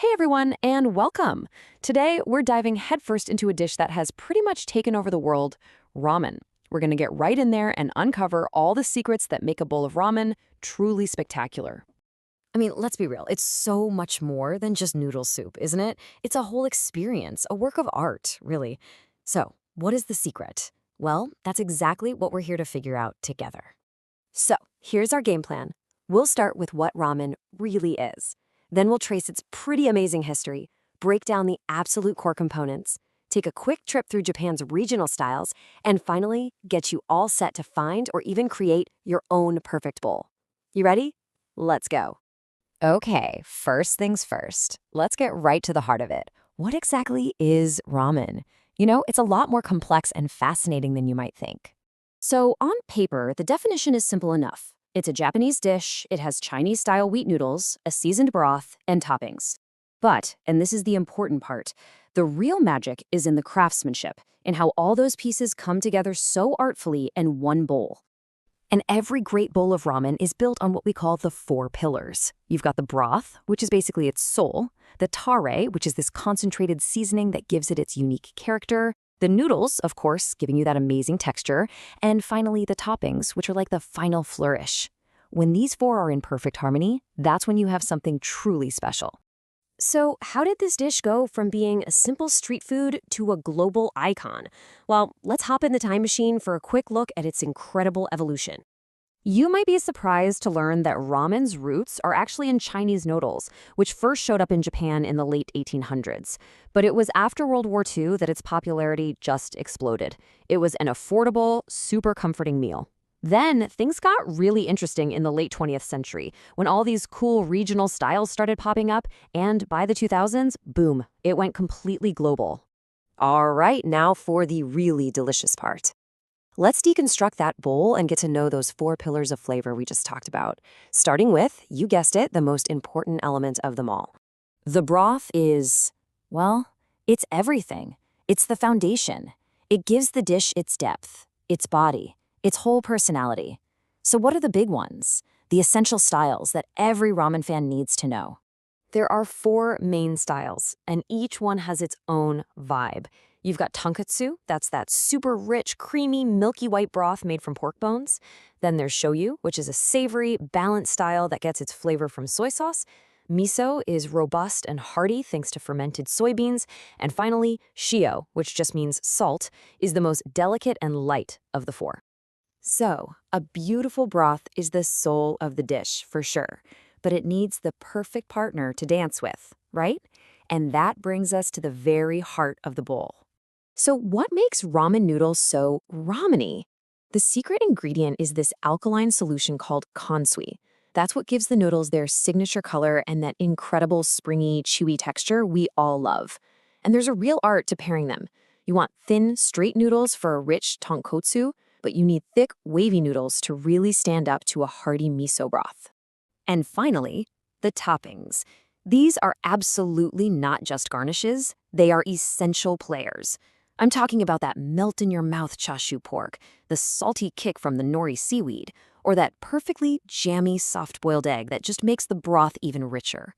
Hey everyone, and welcome! Today, we're diving headfirst into a dish that has pretty much taken over the world, ramen. We're gonna get right in there and uncover all the secrets that make a bowl of ramen truly spectacular. I mean, let's be real. It's so much more than just noodle soup, isn't it? It's a whole experience, a work of art, really. So, what is the secret? Well, that's exactly what we're here to figure out together. So, here's our game plan. We'll start with what ramen really is. Then we'll trace its pretty amazing history, break down the absolute core components, take a quick trip through Japan's regional styles, and finally, get you all set to find or even create your own perfect bowl. You ready? Let's go. Okay, first things first. Let's get right to the heart of it. What exactly is ramen? It's a lot more complex and fascinating than you might think. So, on paper, the definition is simple enough. It's a Japanese dish, it has Chinese-style wheat noodles, a seasoned broth, and toppings. But, and this is the important part, the real magic is in the craftsmanship, in how all those pieces come together so artfully in one bowl. And every great bowl of ramen is built on what we call the four pillars. You've got the broth, which is basically its soul, the tare, which is this concentrated seasoning that gives it its unique character, the noodles, of course, giving you that amazing texture, and finally the toppings, which are like the final flourish. When these four are in perfect harmony, that's when you have something truly special. So, how did this dish go from being a simple street food to a global icon? Well, let's hop in the time machine for a quick look at its incredible evolution. You might be surprised to learn that ramen's roots are actually in Chinese noodles, which first showed up in Japan in the late 1800s. But it was after World War II that its popularity just exploded. It was an affordable, super comforting meal. Then, things got really interesting in the late 20th century, when all these cool regional styles started popping up, and by the 2000s, boom, it went completely global. All right, now for the really delicious part. Let's deconstruct that bowl and get to know those four pillars of flavor we just talked about, starting with, you guessed it, the most important element of them all. The broth is, well, it's everything. It's the foundation. It gives the dish its depth, its body, its whole personality. So what are the big ones? The essential styles that every ramen fan needs to know. There are four main styles, and each one has its own vibe. You've got Tonkotsu, that's that super rich, creamy, milky white broth made from pork bones. Then there's Shio, which is a savory, balanced style that gets its flavor from soy sauce. Miso is robust and hearty thanks to fermented soybeans. And finally, Shio, which just means salt, is the most delicate and light of the four. So, a beautiful broth is the soul of the dish, for sure. But it needs the perfect partner to dance with, right? And that brings us to the very heart of the bowl. So what makes ramen noodles so ramen-y? The secret ingredient is this alkaline solution called kansui. That's what gives the noodles their signature color and that incredible springy, chewy texture we all love. And there's a real art to pairing them. You want thin, straight noodles for a rich tonkotsu, but you need thick, wavy noodles to really stand up to a hearty miso broth. And finally, the toppings. These are absolutely not just garnishes, they are essential players. I'm talking about that melt-in-your-mouth chashu pork, the salty kick from the nori seaweed, or that perfectly jammy soft-boiled egg that just makes the broth even richer.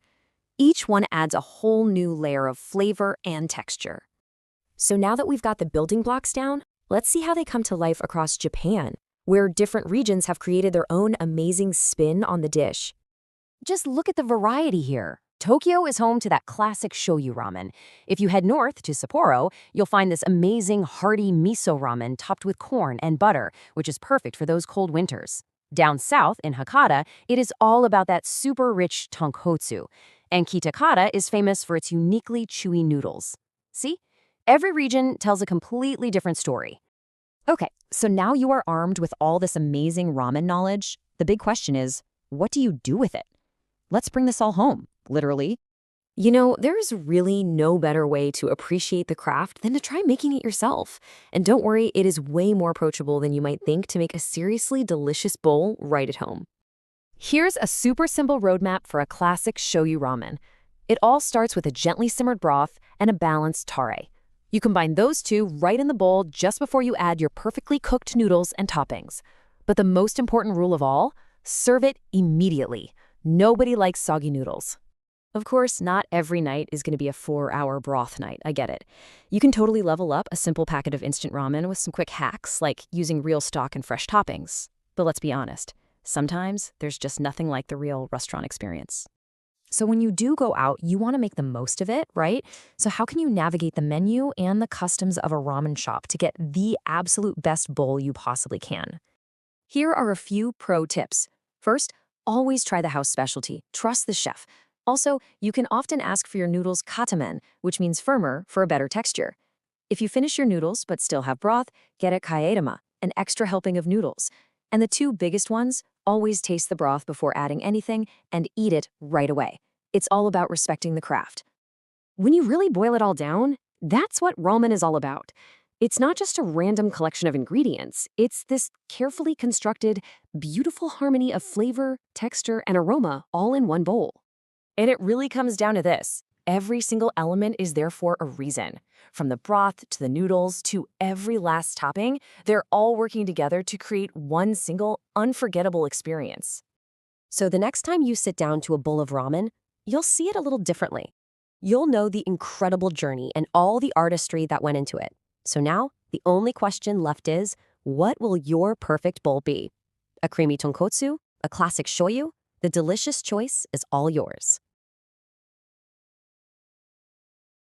Each one adds a whole new layer of flavor and texture. So now that we've got the building blocks down, let's see how they come to life across Japan, where different regions have created their own amazing spin on the dish. Just look at the variety here. Tokyo is home to that classic shoyu ramen. If you head north to Sapporo, you'll find this amazing hearty miso ramen topped with corn and butter, which is perfect for those cold winters. Down south in Hakata, it is all about that super rich tonkotsu. And Kitakata is famous for its uniquely chewy noodles. See? Every region tells a completely different story. Okay, so now you are armed with all this amazing ramen knowledge. The big question is, what do you do with it? Let's bring this all home. Literally. There's really no better way to appreciate the craft than to try making it yourself. And don't worry, it is way more approachable than you might think to make a seriously delicious bowl right at home. Here's a super simple roadmap for a classic shoyu ramen. It all starts with a gently simmered broth and a balanced tare. You combine those two right in the bowl just before you add your perfectly cooked noodles and toppings. But the most important rule of all, serve it immediately. Nobody likes soggy noodles. Of course, not every night is going to be a 4-hour broth night, I get it. You can totally level up a simple packet of instant ramen with some quick hacks, like using real stock and fresh toppings. But let's be honest, sometimes there's just nothing like the real restaurant experience. So when you do go out, you want to make the most of it, right? So how can you navigate the menu and the customs of a ramen shop to get the absolute best bowl you possibly can? Here are a few pro tips. First, always try the house specialty. Trust the chef. Also, you can often ask for your noodles katamen, which means firmer, for a better texture. If you finish your noodles but still have broth, get a kaedama, an extra helping of noodles. And the two biggest ones, always taste the broth before adding anything and eat it right away. It's all about respecting the craft. When you really boil it all down, that's what ramen is all about. It's not just a random collection of ingredients. It's this carefully constructed, beautiful harmony of flavor, texture, and aroma all in one bowl. And it really comes down to this. Every single element is there for a reason. From the broth to the noodles to every last topping, they're all working together to create one single, unforgettable experience. So the next time you sit down to a bowl of ramen, you'll see it a little differently. You'll know the incredible journey and all the artistry that went into it. So now, the only question left is, what will your perfect bowl be? A creamy tonkotsu? A classic shoyu? The delicious choice is all yours.